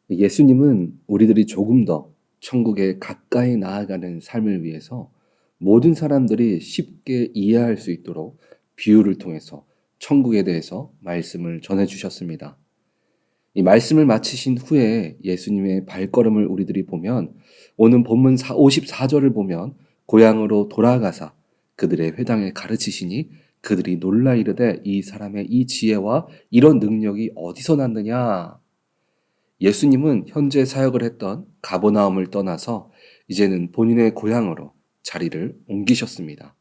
예수님은 우리들이 조금 더 천국에 가까이 나아가는 삶을 위해서 모든 사람들이 쉽게 이해할 수 있도록 비유를 통해서 천국에 대해서 말씀을 전해 주셨습니다. 이 말씀을 마치신 후에 예수님의 발걸음을 우리들이 보면 오는 본문 54절을 보면 고향으로 돌아가사 그들의 회당에 가르치시니 그들이 놀라 이르되 이 사람의 이 지혜와 이런 능력이 어디서 났느냐. 예수님은 현재 사역을 했던 가버나움을 떠나서 이제는 본인의 고향으로 자리를 옮기셨습니다.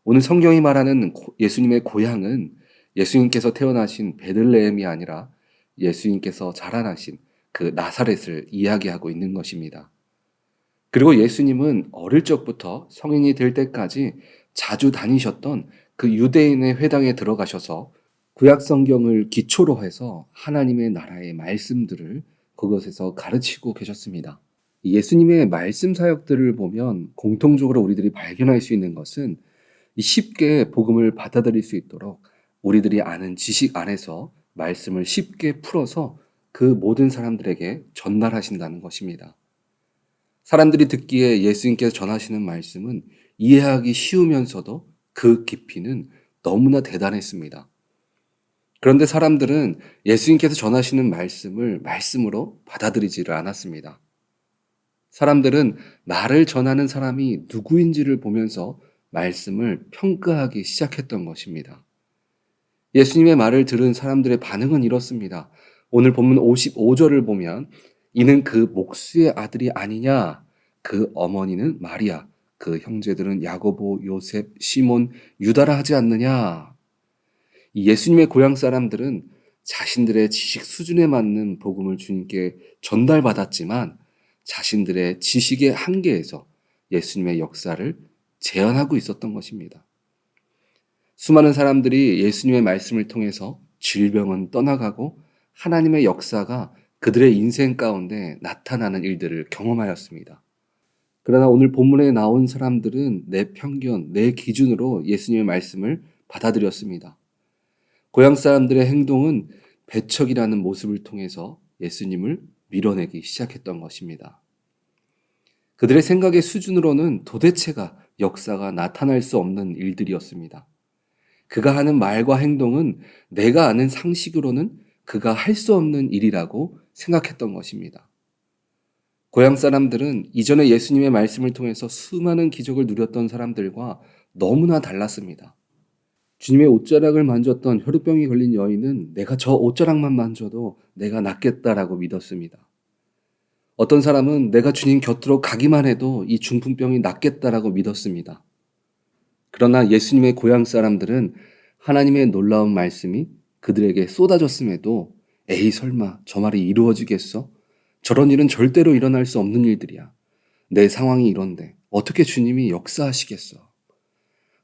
오늘 성경이 말하는 예수님의 고향은 예수님께서 태어나신 베들레헴이 아니라 예수님께서 자라나신 그 나사렛을 이야기하고 있는 것입니다. 그리고 예수님은 어릴 적부터 성인이 될 때까지 자주 다니셨던 그 유대인의 회당에 들어가셔서 구약 성경을 기초로 해서 하나님의 나라의 말씀들을 그것에서 가르치고 계셨습니다. 예수님의 말씀 사역들을 보면 공통적으로 우리들이 발견할 수 있는 것은 쉽게 복음을 받아들일 수 있도록 우리들이 아는 지식 안에서 말씀을 쉽게 풀어서 그 모든 사람들에게 전달하신다는 것입니다. 사람들이 듣기에 예수님께서 전하시는 말씀은 이해하기 쉬우면서도 그 깊이는 너무나 대단했습니다. 그런데 사람들은 예수님께서 전하시는 말씀을 말씀으로 받아들이지를 않았습니다. 사람들은 나를 전하는 사람이 누구인지를 보면서 말씀을 평가하기 시작했던 것입니다. 예수님의 말을 들은 사람들의 반응은 이렇습니다. 오늘 본문 55절을 보면 이는 그 목수의 아들이 아니냐? 그 어머니는 마리아, 그 형제들은 야고보, 요셉, 시몬, 유다라 하지 않느냐? 이 예수님의 고향 사람들은 자신들의 지식 수준에 맞는 복음을 주님께 전달받았지만 자신들의 지식의 한계에서 예수님의 역사를 제한하고 있었던 것입니다. 수많은 사람들이 예수님의 말씀을 통해서 질병은 떠나가고 하나님의 역사가 그들의 인생 가운데 나타나는 일들을 경험하였습니다. 그러나 오늘 본문에 나온 사람들은 내 편견, 내 기준으로 예수님의 말씀을 받아들였습니다. 고향 사람들의 행동은 배척이라는 모습을 통해서 예수님을 밀어내기 시작했던 것입니다. 그들의 생각의 수준으로는 도대체가 역사가 나타날 수 없는 일들이었습니다. 그가 하는 말과 행동은 내가 아는 상식으로는 그가 할 수 없는 일이라고 생각했던 것입니다. 고향 사람들은 이전에 예수님의 말씀을 통해서 수많은 기적을 누렸던 사람들과 너무나 달랐습니다. 주님의 옷자락을 만졌던 혈루병이 걸린 여인은 내가 저 옷자락만 만져도 내가 낫겠다라고 믿었습니다. 어떤 사람은 내가 주님 곁으로 가기만 해도 이 중풍병이 낫겠다라고 믿었습니다. 그러나 예수님의 고향 사람들은 하나님의 놀라운 말씀이 그들에게 쏟아졌음에도 에이 설마 저 말이 이루어지겠어? 저런 일은 절대로 일어날 수 없는 일들이야. 내 상황이 이런데 어떻게 주님이 역사하시겠어?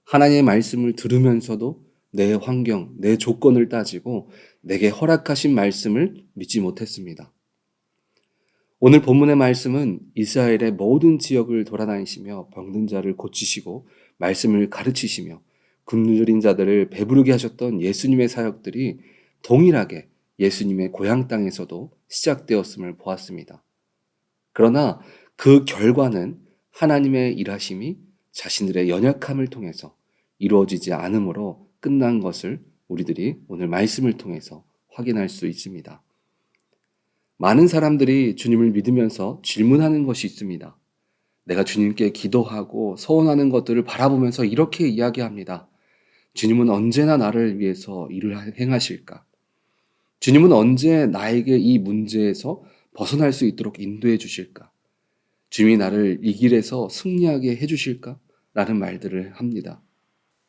하나님의 말씀을 들으면서도 내 환경, 내 조건을 따지고 내게 허락하신 말씀을 믿지 못했습니다. 오늘 본문의 말씀은 이스라엘의 모든 지역을 돌아다니시며 병든 자를 고치시고 말씀을 가르치시며 굶주린 자들을 배부르게 하셨던 예수님의 사역들이 동일하게 예수님의 고향 땅에서도 시작되었음을 보았습니다. 그러나 그 결과는 하나님의 일하심이 자신들의 연약함을 통해서 이루어지지 않으므로 끝난 것을 우리들이 오늘 말씀을 통해서 확인할 수 있습니다. 많은 사람들이 주님을 믿으면서 질문하는 것이 있습니다. 내가 주님께 기도하고 서원하는 것들을 바라보면서 이렇게 이야기합니다. 주님은 언제나 나를 위해서 일을 행하실까? 주님은 언제 나에게 이 문제에서 벗어날 수 있도록 인도해 주실까? 주님이 나를 이 길에서 승리하게 해 주실까? 라는 말들을 합니다.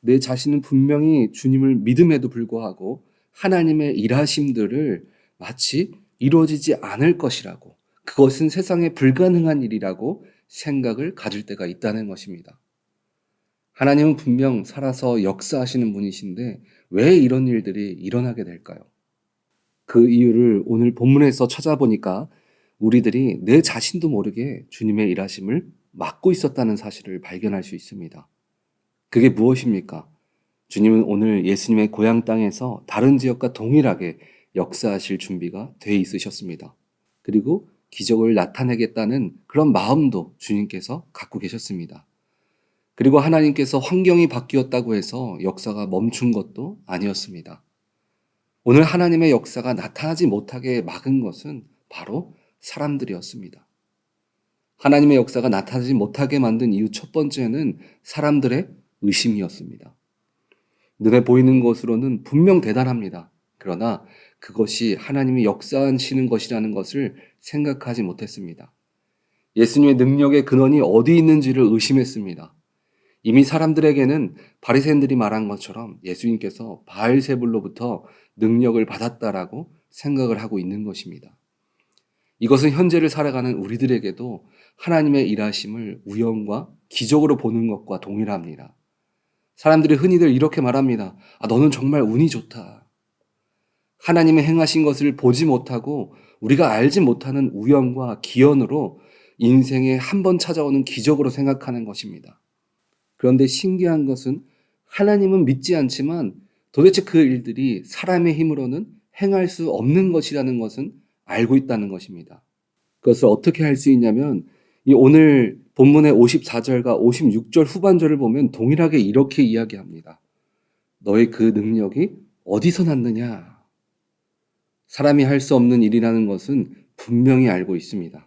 내 자신은 분명히 주님을 믿음에도 불구하고 하나님의 일하심들을 마치 이루어지지 않을 것이라고, 그것은 세상에 불가능한 일이라고 생각을 가질 때가 있다는 것입니다. 하나님은 분명 살아서 역사하시는 분이신데 왜 이런 일들이 일어나게 될까요? 그 이유를 오늘 본문에서 찾아보니까 우리들이 내 자신도 모르게 주님의 일하심을 막고 있었다는 사실을 발견할 수 있습니다. 그게 무엇입니까? 주님은 오늘 예수님의 고향 땅에서 다른 지역과 동일하게 역사하실 준비가 돼 있으셨습니다. 그리고 기적을 나타내겠다는 그런 마음도 주님께서 갖고 계셨습니다. 그리고 하나님께서 환경이 바뀌었다고 해서 역사가 멈춘 것도 아니었습니다. 오늘 하나님의 역사가 나타나지 못하게 막은 것은 바로 사람들이었습니다. 하나님의 역사가 나타나지 못하게 만든 이유 첫 번째는 사람들의 의심이었습니다. 눈에 보이는 것으로는 분명 대단합니다. 그러나 그것이 하나님이 역사하시는 것이라는 것을 생각하지 못했습니다. 예수님의 능력의 근원이 어디 있는지를 의심했습니다. 이미 사람들에게는 바리새인들이 말한 것처럼 예수님께서 바알세불로부터 능력을 받았다라고 생각을 하고 있는 것입니다. 이것은 현재를 살아가는 우리들에게도 하나님의 일하심을 우연과 기적으로 보는 것과 동일합니다. 사람들이 흔히들 이렇게 말합니다. 너는 정말 운이 좋다. 하나님의 행하신 것을 보지 못하고 우리가 알지 못하는 우연과 기연으로 인생에 한 번 찾아오는 기적으로 생각하는 것입니다. 그런데 신기한 것은 하나님은 믿지 않지만 도대체 그 일들이 사람의 힘으로는 행할 수 없는 것이라는 것은 알고 있다는 것입니다. 그것을 어떻게 할 수 있냐면 이 오늘 본문의 54절과 56절 후반절을 보면 동일하게 이렇게 이야기합니다. 너의 그 능력이 어디서 났느냐? 사람이 할 수 없는 일이라는 것은 분명히 알고 있습니다.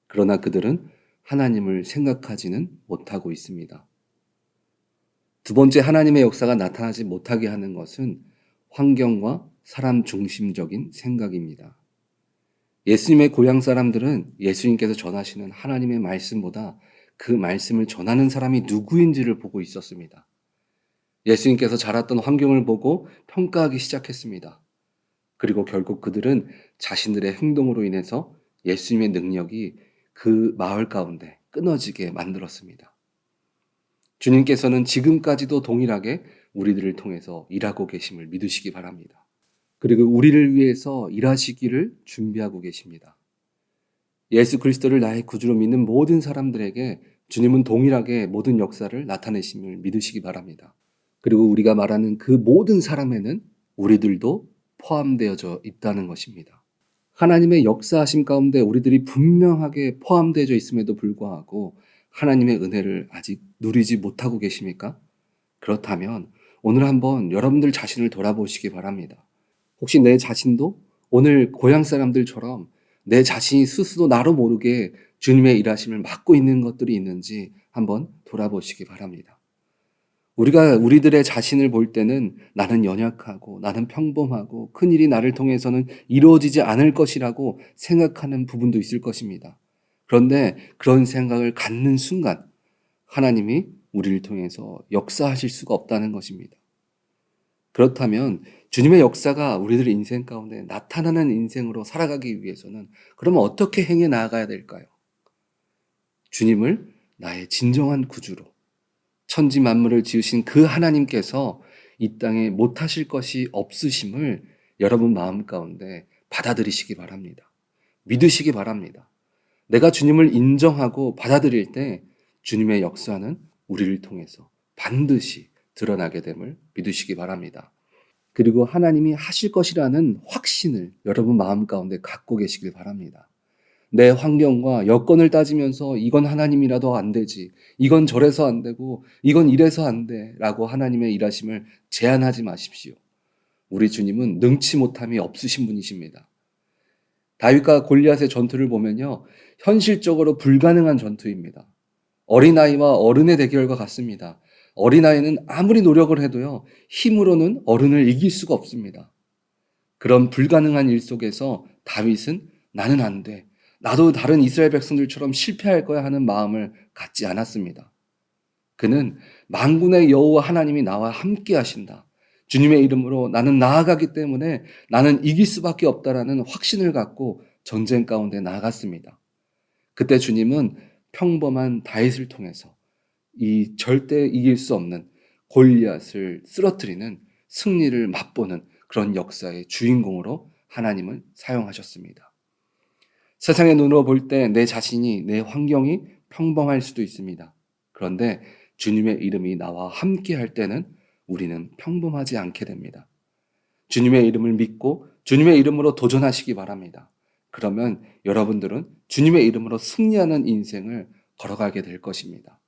그러나 그들은 하나님을 생각하지는 못하고 있습니다. 두 번째, 하나님의 역사가 나타나지 못하게 하는 것은 환경과 사람 중심적인 생각입니다. 예수님의 고향 사람들은 예수님께서 전하시는 하나님의 말씀보다 그 말씀을 전하는 사람이 누구인지를 보고 있었습니다. 예수님께서 자랐던 환경을 보고 평가하기 시작했습니다. 그리고 결국 그들은 자신들의 행동으로 인해서 예수님의 능력이 그 마을 가운데 끊어지게 만들었습니다. 주님께서는 지금까지도 동일하게 우리들을 통해서 일하고 계심을 믿으시기 바랍니다. 그리고 우리를 위해서 일하시기를 준비하고 계십니다. 예수 그리스도를 나의 구주로 믿는 모든 사람들에게 주님은 동일하게 모든 역사를 나타내심을 믿으시기 바랍니다. 그리고 우리가 말하는 그 모든 사람에는 우리들도 포함되어져 있다는 것입니다. 하나님의 역사하심 가운데 우리들이 분명하게 포함되어져 있음에도 불구하고 하나님의 은혜를 아직 누리지 못하고 계십니까? 그렇다면 오늘 한번 여러분들 자신을 돌아보시기 바랍니다. 혹시 내 자신도 오늘 고향 사람들처럼 내 자신이 스스로 나로 모르게 주님의 일하심을 맡고 있는 것들이 있는지 한번 돌아보시기 바랍니다. 우리들의 자신을 볼 때는 나는 연약하고 나는 평범하고 큰일이 나를 통해서는 이루어지지 않을 것이라고 생각하는 부분도 있을 것입니다. 그런데 그런 생각을 갖는 순간 하나님이 우리를 통해서 역사하실 수가 없다는 것입니다. 그렇다면 주님의 역사가 우리들 인생 가운데 나타나는 인생으로 살아가기 위해서는 그러면 어떻게 행해 나아가야 될까요? 주님을 나의 진정한 구주로 천지 만물을 지으신 그 하나님께서 이 땅에 못하실 것이 없으심을 여러분 마음 가운데 받아들이시기 바랍니다. 믿으시기 바랍니다. 내가 주님을 인정하고 받아들일 때 주님의 역사는 우리를 통해서 반드시 드러나게 됨을 믿으시기 바랍니다. 그리고 하나님이 하실 것이라는 확신을 여러분 마음 가운데 갖고 계시길 바랍니다. 내 환경과 여건을 따지면서 이건 하나님이라도 안 되지, 이건 저래서 안 되고 이건 이래서 안 돼 라고 하나님의 일하심을 제한하지 마십시오. 우리 주님은 능치 못함이 없으신 분이십니다. 다윗과 골리앗의 전투를 보면요, 현실적으로 불가능한 전투입니다. 어린아이와 어른의 대결과 같습니다. 어린아이는 아무리 노력을 해도요, 힘으로는 어른을 이길 수가 없습니다. 그런 불가능한 일 속에서 다윗은 나는 안 돼, 나도 다른 이스라엘 백성들처럼 실패할 거야 하는 마음을 갖지 않았습니다. 그는 만군의 여호와 하나님이 나와 함께 하신다, 주님의 이름으로 나는 나아가기 때문에 나는 이길 수밖에 없다라는 확신을 갖고 전쟁 가운데 나아갔습니다. 그때 주님은 평범한 다윗을 통해서 이 절대 이길 수 없는 골리앗을 쓰러뜨리는 승리를 맛보는 그런 역사의 주인공으로 하나님을 사용하셨습니다. 세상의 눈으로 볼 때 내 자신이, 내 환경이 평범할 수도 있습니다. 그런데 주님의 이름이 나와 함께 할 때는 우리는 평범하지 않게 됩니다. 주님의 이름을 믿고 주님의 이름으로 도전하시기 바랍니다. 그러면 여러분들은 주님의 이름으로 승리하는 인생을 걸어가게 될 것입니다.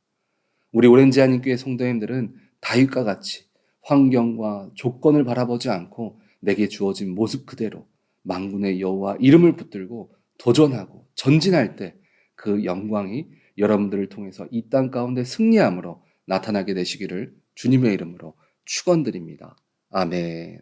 우리 오렌지 한인교회 성도님들은 다윗과 같이 환경과 조건을 바라보지 않고 내게 주어진 모습 그대로 만군의 여호와 이름을 붙들고 도전하고 전진할 때 그 영광이 여러분들을 통해서 이 땅 가운데 승리함으로 나타나게 되시기를 주님의 이름으로 축원드립니다. 아멘.